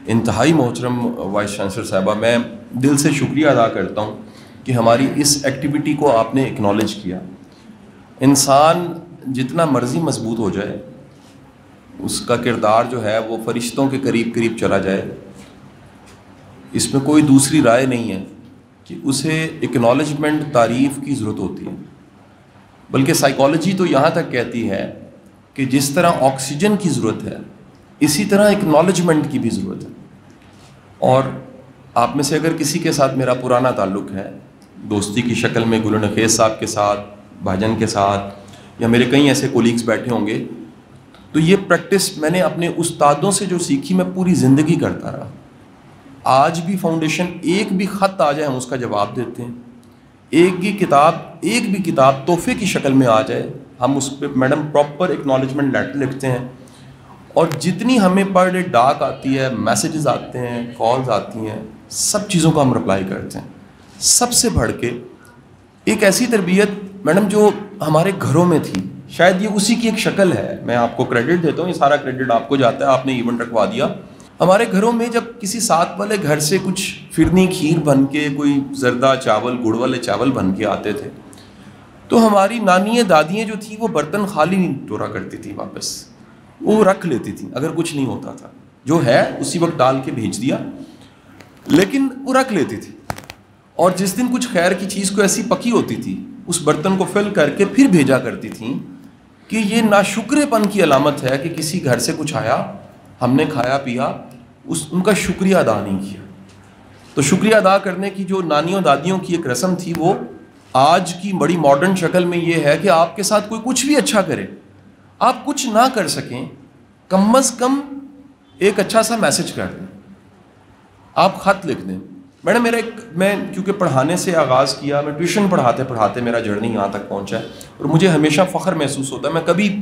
انتہائی محترم vice chancellor صاحبہ، میں دل سے شکریہ ادا کرتا ہوں کہ ہماری اس ایکٹیویٹی کو آپ نے اکنالج کیا۔ انسان جتنا مرضی مضبوط ہو جائے، اس کا کردار جو ہے وہ فرشتوں کے قریب قریب چلا جائے، اس میں کوئی دوسری رائے نہیں ہے کہ اسے اکنالجمنٹ، تعریف کی ضرورت ہوتی ہے۔ بلکہ سائیکالوجی تو یہاں تک کہتی ہے کہ جس طرح آکسیجن کی ضرورت ہے، اسی طرح اکنالجمنٹ کی بھی ضرورت ہے۔ اور آپ میں سے اگر کسی کے ساتھ میرا پرانا تعلق ہے، دوستی کی شکل میں گل نخیز صاحب کے ساتھ، بھاجن کے ساتھ، یا میرے کئی ایسے کولیگز بیٹھے ہوں گے، تو یہ پریکٹس میں نے اپنے استادوں سے جو سیکھی میں پوری زندگی کرتا رہا۔ آج بھی فاؤنڈیشن ایک بھی خط آ جائے ہم اس کا جواب دیتے ہیں، ایک بھی کتاب تحفے کی شکل میں آ جائے ہم اس پہ میڈم پراپر اکنالجمنٹ لیٹر لکھتے ہیں، اور جتنی ہمیں پر ڈے ڈاک آتی ہے، میسیجز آتے ہیں، کالز آتی ہیں، سب چیزوں کو ہم رپلائی کرتے ہیں۔ سب سے بڑھ کے ایک ایسی تربیت میڈم جو ہمارے گھروں میں تھی، شاید یہ اسی کی ایک شکل ہے، میں آپ کو کریڈٹ دیتا ہوں، یہ سارا کریڈٹ آپ کو جاتا ہے، آپ نے ایونٹ رکھوا دیا۔ ہمارے گھروں میں جب کسی ساتھ والے گھر سے کچھ فرنی کھیر بن کے، کوئی زردہ چاول، گڑ والے چاول بن کے آتے تھے، تو ہماری نانیاں، دادیاں جو تھیں وہ برتن خالی نہیں ٹورا کرتی تھی، واپس وہ رکھ لیتی تھیں۔ اگر کچھ نہیں ہوتا تھا، جو ہے اسی وقت ڈال کے بھیج دیا، لیکن وہ رکھ لیتی تھی۔ اور جس دن کچھ خیر کی چیز کو ایسی پکی ہوتی تھی، اس برتن کو فل کر کے پھر بھیجا کرتی تھیں کہ یہ ناشکرے پن کی علامت ہے کہ کسی گھر سے کچھ آیا، ہم نے کھایا پیا، ان کا شکریہ ادا نہیں کیا۔ تو شکریہ ادا کرنے کی جو نانیوں دادیوں کی ایک رسم تھی، وہ آج کی بڑی ماڈرن شکل میں یہ ہے کہ آپ کے ساتھ کوئی کچھ بھی اچھا کرے، آپ کچھ نہ کر سکیں، کم از کم ایک اچھا سا میسج کر دیں، آپ خط لکھ دیں۔ میڈم میں کیونکہ پڑھانے سے آغاز کیا، میں ٹیوشن پڑھاتے پڑھاتے میرا جرنی یہاں تک پہنچا ہے، اور مجھے ہمیشہ فخر محسوس ہوتا ہے، میں کبھی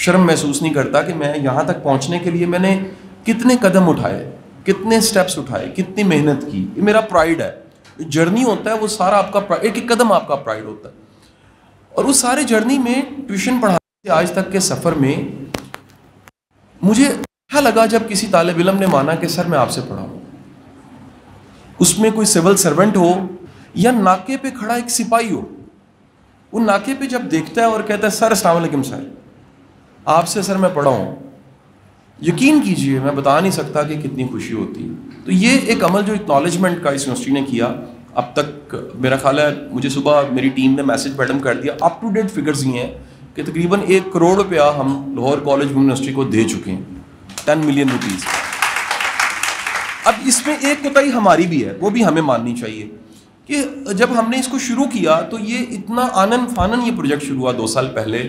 شرم محسوس نہیں کرتا کہ میں یہاں تک پہنچنے کے لیے میں نے کتنے قدم اٹھائے، کتنے سٹیپس اٹھائے، کتنی محنت کی۔ یہ میرا پرائیڈ ہے۔ جرنی ہوتا ہے وہ سارا آپ کا، ایک ایک قدم آپ کا پرائیڈ ہوتا ہے۔ اور اس سارے جرنی میں، ٹیوشن پڑھانے سے آج تک کے سفر میں، مجھے اچھا لگا جب کسی طالب علم نے مانا کہ سر میں آپ سے پڑھاؤں، اس میں کوئی سول سرونٹ ہو یا ناکے پہ کھڑا ایک سپاہی ہو، وہ ناکے پہ جب دیکھتا ہے اور کہتا ہے سر السلام علیکم سر، آپ سے سر میں پڑھا ہوں، یقین کیجئے میں بتا نہیں سکتا کہ کتنی خوشی ہوتی ہے۔ تو یہ ایک عمل جو اکنالجمنٹ کا اس یونیورسٹی نے کیا، اب تک میرا خیال ہے، مجھے صبح میری ٹیم نے میسج میڈم کر دیا، اپ ٹو ڈیٹ فگرز یہ ہیں کہ تقریباً 1 کروڑ روپیہ ہم لاہور کالج یونیورسٹی کو دے چکے ہیں، 10 ملین روپیز۔ اب اس میں ایک کوتاہی ہماری بھی ہے، وہ بھی ہمیں ماننی چاہیے کہ جب ہم نے اس کو شروع کیا تو یہ اتنا آنن فانن یہ پروجیکٹ شروع ہوا 2 سال پہلے،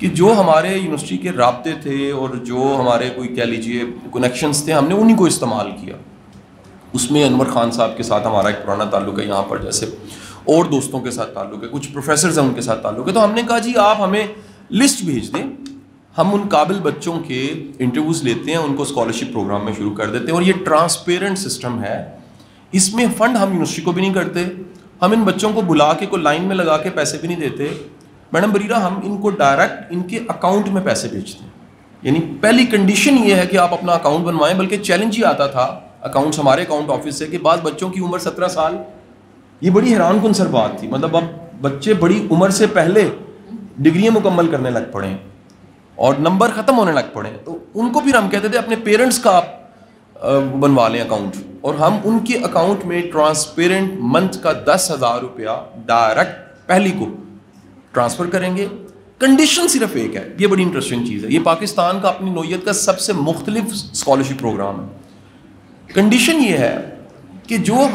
کہ جو ہمارے یونیورسٹی کے رابطے تھے اور جو ہمارے کوئی کہہ لیجیے کنیکشنز تھے، ہم نے انہی کو استعمال کیا۔ اس میں انور خان صاحب کے ساتھ ہمارا ایک پرانا تعلق ہے یہاں پر، جیسے اور دوستوں کے ساتھ تعلق ہے، کچھ پروفیسرز ہیں ان کے ساتھ تعلق ہے۔ تو ہم نے کہا جی آپ ہمیں لسٹ بھیج دیں، ہم ان قابل بچوں کے انٹرویوز لیتے ہیں، ان کو اسکالرشپ پروگرام میں شروع کر دیتے ہیں۔ اور یہ ٹرانسپیرنٹ سسٹم ہے، اس میں فنڈ ہم یونیورسٹی کو بھی نہیں کرتے، ہم ان بچوں کو بلا کے کوئی لائن میں لگا کے پیسے بھی نہیں دیتے۔ میڈم بریرہ، ہم ان کو ڈائریکٹ ان کے اکاؤنٹ میں پیسے بھیجتے ہیں۔ یعنی پہلی کنڈیشن یہ ہے کہ آپ اپنا اکاؤنٹ بنوائیں، بلکہ چیلنج ہی آتا تھا اکاؤنٹس ہمارے اکاؤنٹ آفس سے کہ بعض بچوں کی عمر 17 سال، یہ بڑی حیران کن سر بات تھی، مطلب اب بچے بڑی عمر سے پہلے ڈگریاں مکمل کرنے لگ پڑے ہیں اور نمبر ختم ہونے لگ پڑے ہیں، تو ان کو پھر ہم کہتے تھے اپنے پیرنٹس کا آپ بنوا لیں اکاؤنٹ، اور ہم ان کے اکاؤنٹ میں ٹرانسپیرنٹ منتھ کا 10,000 روپیہ ڈائریکٹ پہلی کو ٹرانسفر کریں گے۔ کنڈیشن صرف ایک ہے، یہ بڑی انٹرسٹنگ چیز ہے، یہ پاکستان کا اپنی نوعیت کا سب سے مختلف اسکالرشپ پروگرام ہے۔ کنڈیشن یہ ہے کہ جو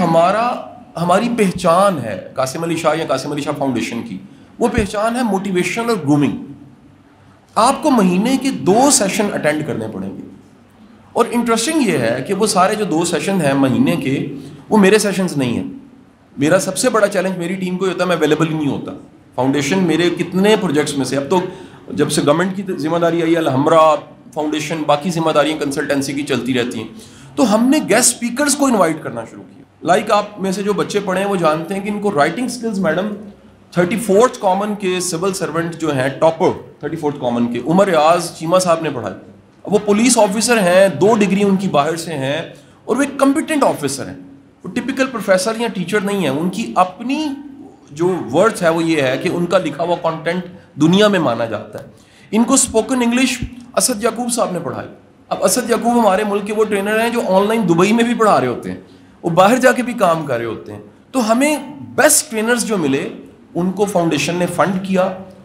ہماری پہچان ہے قاسم علی شاہ یا قاسم علی شاہ فاؤنڈیشن کی، وہ پہچان ہے موٹیویشن اور گرومنگ۔ آپ کو مہینے کے 2 سیشن اٹینڈ کرنے پڑیں گے، اور انٹرسٹنگ یہ ہے کہ وہ سارے جو 2 سیشن ہیں مہینے کے، وہ میرے سیشنز نہیں ہیں۔ میرا سب سے بڑا چیلنج میری ٹیم کو ہوتا ہے، میں اویلیبل ہی نہیں ہوتا۔ فاؤنڈیشن میرے کتنے پروجیکٹس میں سے، اب تو جب سے گورنمنٹ کی ذمہ داری آئی ہے، الحمرہ فاؤنڈیشن، باقی ذمہ داریاں کنسلٹنسی کی چلتی رہتی ہیں، تو ہم نے گیسٹ اسپیکرز کو انوائٹ کرنا شروع کیا۔ لائک آپ میں سے جو بچے پڑھے ہیں وہ جانتے ہیں کہ ان کو writing skills madam 34th common کے سول سرونٹ جو ہیں ٹاپر 34th کامن کے عمر ریاض چیمہ صاحب نے پڑھائی، وہ پولیس آفیسر ہیں, 2 ڈگری ان کی باہر سے ہیں, اور وہ ایک کمپیٹنٹ آفیسر ہیں. وہ ٹپیکل پروفیسر یا ٹیچر نہیں ہیں. ان کی اپنی جو ورڈز ہے وہ یہ ہے کہ ان کا لکھا ہوا کانٹینٹ دنیا میں مانا جاتا ہے. ان کو اسپوکن انگلش اسد یعقوب صاحب نے پڑھائی. اب اسد یعقوب ہمارے ملک کے وہ ٹرینر ہیں جو آن لائن دبئی میں بھی پڑھا رہے ہوتے ہیں, وہ باہر جا کے بھی کام کر رہے ہوتے ہیں. تو ہمیں بیسٹ ٹرینرز جو ملے ان کو فاؤنڈیشن نے فنڈ کیا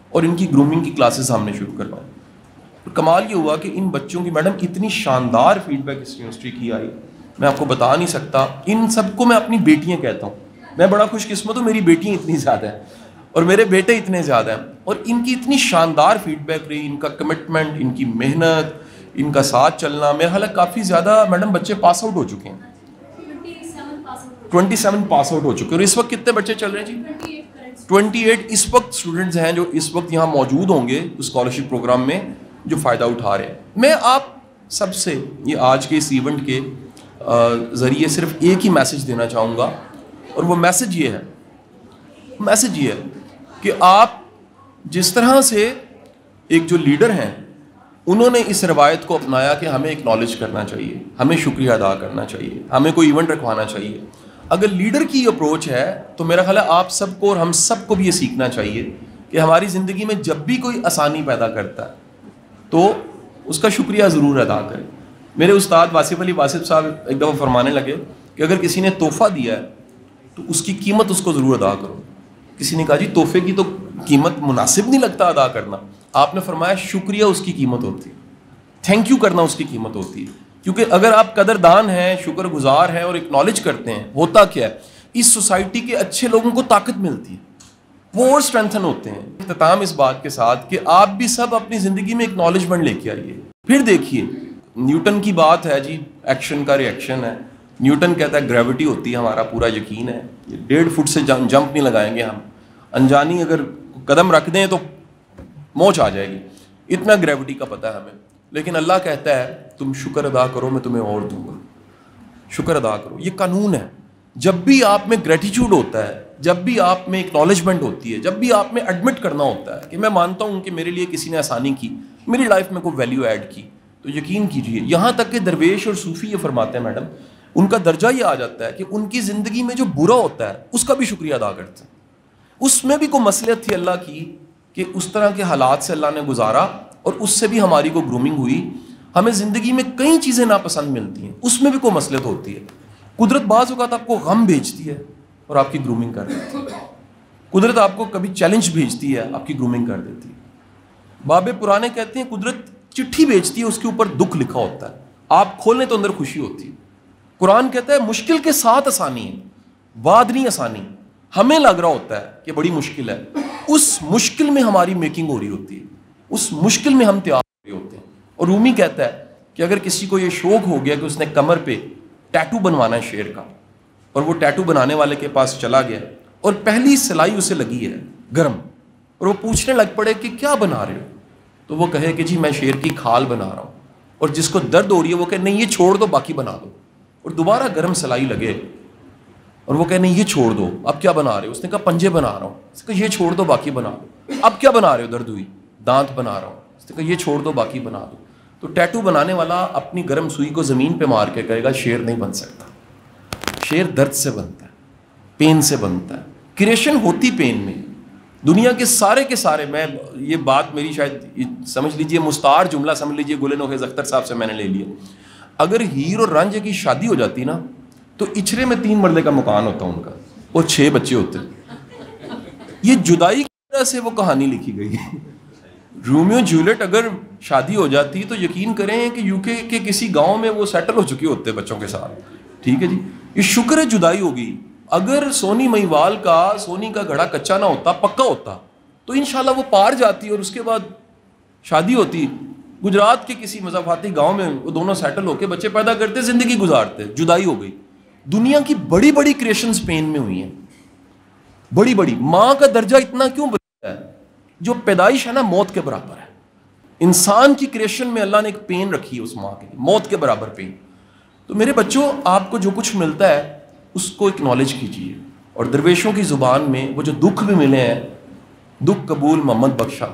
اور ان کی گرومنگ کی کلاسز ہم نے شروع کروائی. کمال یہ ہوا کہ ان بچوں کی میڈم اتنی شاندار فیڈ بیک اس یونیورسٹی کی آئی, میں آپ کو بتا نہیں سکتا. ان سب کو میں اپنی بیٹیاں کہتا ہوں. میں بڑا خوش قسمت ہوں, میری بیٹیاں اتنی زیادہ ہیں اور میرے بیٹے اتنے زیادہ ہیں, اور ان کی اتنی شاندار فیڈ بیک رہی, ان کا کمٹمنٹ, ان کی محنت, ان کا ساتھ چلنا. میرے خیال ہے کافی زیادہ میڈم بچے پاس آؤٹ ہو چکے ہیں, 27 پاس آؤٹ ہو چکے ہیں. اور اس وقت کتنے بچے چل رہے ہیں جی؟ 28 اس وقت اسٹوڈنٹس ہیں جو اس وقت یہاں موجود ہوں گے اسکالرشپ پروگرام میں, جو فائدہ اٹھا رہے ہیں. میں آپ سب سے یہ آج کے اس ایونٹ کے ذریعے صرف ایک ہی میسج دینا چاہوں گا, اور وہ میسج یہ ہے کہ آپ جس طرح سے ایک جو لیڈر ہیں انہوں نے اس روایت کو اپنایا کہ ہمیں اکنالج کرنا چاہیے, ہمیں شکریہ ادا کرنا چاہیے, ہمیں کوئی ایونٹ رکھوانا چاہیے. اگر لیڈر کی اپروچ ہے تو میرا خیال ہے آپ سب کو اور ہم سب کو بھی یہ سیکھنا چاہیے کہ ہماری زندگی میں جب بھی کوئی آسانی پیدا کرتا ہے تو اس کا شکریہ ضرور ادا کریں. میرے استاد واصف علی واصف صاحب ایک دفعہ فرمانے لگے کہ اگر کسی نے تحفہ دیا ہے تو اس کی قیمت اس کو ضرور ادا کرو. کسی نے کہا جی تحفے کی تو قیمت مناسب نہیں لگتا ادا کرنا. آپ نے فرمایا شکریہ اس کی قیمت ہوتی ہے, تھینک یو کرنا اس کی قیمت ہوتی ہے. کیونکہ اگر آپ قدردان ہیں, شکر گزار ہیں اور اکنالج کرتے ہیں, ہوتا کیا ہے اس سوسائٹی کے اچھے لوگوں کو طاقت ملتی ہے, وہ اور اسٹرینتھن ہوتے ہیں. اختتام اس بات کے ساتھ کہ آپ بھی سب اپنی زندگی میں اکنالجمنٹ لے کے آئیے. پھر دیکھیے نیوٹن کی بات ہے جی, ایکشن کا ریئیکشن ہے. نیوٹن کہتا ہے گریوٹی ہوتی ہے, ہمارا پورا یقین ہے 1.5 فٹ سے جمپ نہیں لگائیں گے ہم, انجانی اگر قدم رکھ دیں تو موچ آ جائے گی, اتنا گریوٹی کا پتہ ہے ہمیں. لیکن اللہ کہتا ہے تم شکر ادا کرو میں تمہیں اور دوں گا, شکر ادا کرو. یہ قانون ہے. جب بھی آپ میں گریٹیچیوڈ ہوتا ہے, جب بھی آپ میں اکنالجمنٹ ہوتی ہے, جب بھی آپ میں ایڈمٹ کرنا ہوتا ہے کہ میں مانتا ہوں کہ میرے لیے کسی نے آسانی کی, میری لائف میں کوئی ویلیو ایڈ کی, تو یقین کیجیے یہاں تک کہ درویش اور صوفی یہ فرماتے ہیں میڈم, ان کا درجہ یہ آ جاتا ہے کہ ان کی زندگی میں جو برا ہوتا ہے اس کا بھی شکریہ ادا کرتے ہیں. اس میں بھی کوئی مصلحت تھی اللہ کی کہ اس طرح کے حالات سے اللہ نے گزارا اور اس سے بھی ہماری کو گرومنگ ہوئی. ہمیں زندگی میں کئی چیزیں ناپسند ملتی ہیں, اس میں بھی کوئی مصلحت ہوتی ہے. قدرت بعض اوقات آپ کو غم بھیجتی ہے اور آپ کی گرومنگ کر دیتی ہے. قدرت آپ کو کبھی چیلنج بھیجتی ہے, آپ کی گرومنگ کر دیتی ہے. باب پرانے کہتے ہیں قدرت چٹھی بھیجتی ہے, اس کے اوپر دکھ لکھا ہوتا ہے, آپ کھولنے تو اندر خوشی ہوتی ہے. قرآن کہتا ہے مشکل کے ساتھ آسانی ہے, بعد نہیں آسانی. ہمیں لگ رہا ہوتا ہے کہ بڑی مشکل ہے, اس مشکل میں ہماری میکنگ ہو رہی ہوتی ہے, اس مشکل میں ہم تیار ہو رہے ہوتے ہیں. اور رومی کہتا ہے کہ اگر کسی کو یہ شوق ہو گیا کہ اس نے کمر پہ ٹیٹو بنوانا ہے شیر کا, اور وہ ٹیٹو بنانے والے کے پاس چلا گیا اور پہلی سلائی اسے لگی ہے گرم, اور وہ پوچھنے لگ پڑے کہ کیا بنا رہے ہو, تو وہ کہے کہ جی میں شیر کی کھال بنا رہا ہوں. اور جس کو درد ہو رہی ہے وہ کہے نہیں یہ چھوڑ دو باقی بنا دو, اور دوبارہ گرم سلائی لگے اور وہ کہے نہیں یہ چھوڑ دو اب کیا بنا رہے ہو, اس نے کہا پنجے بنا رہا ہوں. اس نے کہا یہ چھوڑ دو باقی بنا دو. اب کیا بنا رہے ہو, درد ہوئی, دانت بنا رہا ہوں. اس نے کہا یہ چھوڑ دو باقی بنا دو. تو ٹیٹو بنانے والا اپنی گرم سوئی کو زمین پہ مار کے کہے گا شیر نہیں بن سکتا. شیر درد سے بنتا ہے, پین سے بنتا ہے. کریشن ہوتی پین میں. دنیا کے سارے میں یہ بات میری شاید سمجھ لیجئے مستعار جملہ سمجھ لیجئے گل نوخیز اختر صاحب سے میں نے لے لیا. اگر ہیر اور رانجھے کی شادی ہو جاتی نا تو اچھرے میں 3 مرلے کا مکان ہوتا ان کا اور 6 بچے ہوتے. یہ جدائی کی وجہ سے وہ کہانی لکھی گئی. رومیو جولیٹ اگر شادی ہو جاتی تو یقین کریں کہ یو کے کے کسی گاؤں میں وہ سیٹل ہو چکے ہوتے بچوں کے ساتھ. ٹھیک ہے جی, یہ شکر ہے جدائی ہوگی. اگر سونی مہیوال کا سونی کا گھڑا کچا نہ ہوتا پکا ہوتا تو انشاءاللہ وہ پار جاتی اور اس کے بعد شادی ہوتی. گجرات کے کسی مضافاتی گاؤں میں وہ دونوں سیٹل ہو کے بچے پیدا کرتے, زندگی گزارتے. جدائی ہو گئی. دنیا کی بڑی بڑی کریشنز پین میں ہوئی ہیں, بڑی بڑی. ماں کا درجہ اتنا کیوں بدلا ہے, جو پیدائش ہے نا موت کے برابر ہے. انسان کی کریشن میں اللہ نے ایک پین رکھی ہے اس ماں کے لیے, موت کے برابر پین. تو میرے بچوں آپ کو جو کچھ ملتا ہے اس کو اکنالج کیجیے. اور درویشوں کی زبان میں وہ جو دکھ بھی ملے ہیں, دکھ قبول محمد بخشا,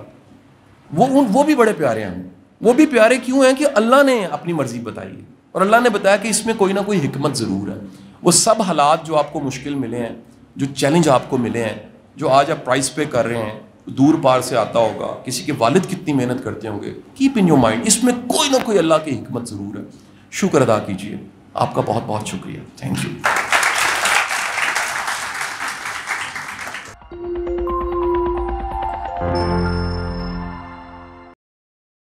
وہ بھی بڑے پیارے ہیں. وہ بھی پیارے کیوں ہیں کہ اللہ نے اپنی مرضی بتائی ہے اور اللہ نے بتایا کہ اس میں کوئی نہ کوئی حکمت ضرور ہے. وہ سب حالات جو آپ کو مشکل ملے ہیں, جو چیلنج آپ کو ملے ہیں, جو آج آپ پرائز پے کر رہے ہیں, دور پار سے آتا ہوگا, کسی کے والد کتنی محنت کرتے ہوں گے, کیپ ان یور مائنڈ, اس میں کوئی نہ کوئی اللہ کی حکمت ضرور ہے. شکر ادا کیجیے. آپ کا بہت بہت شکریہ. Thank you.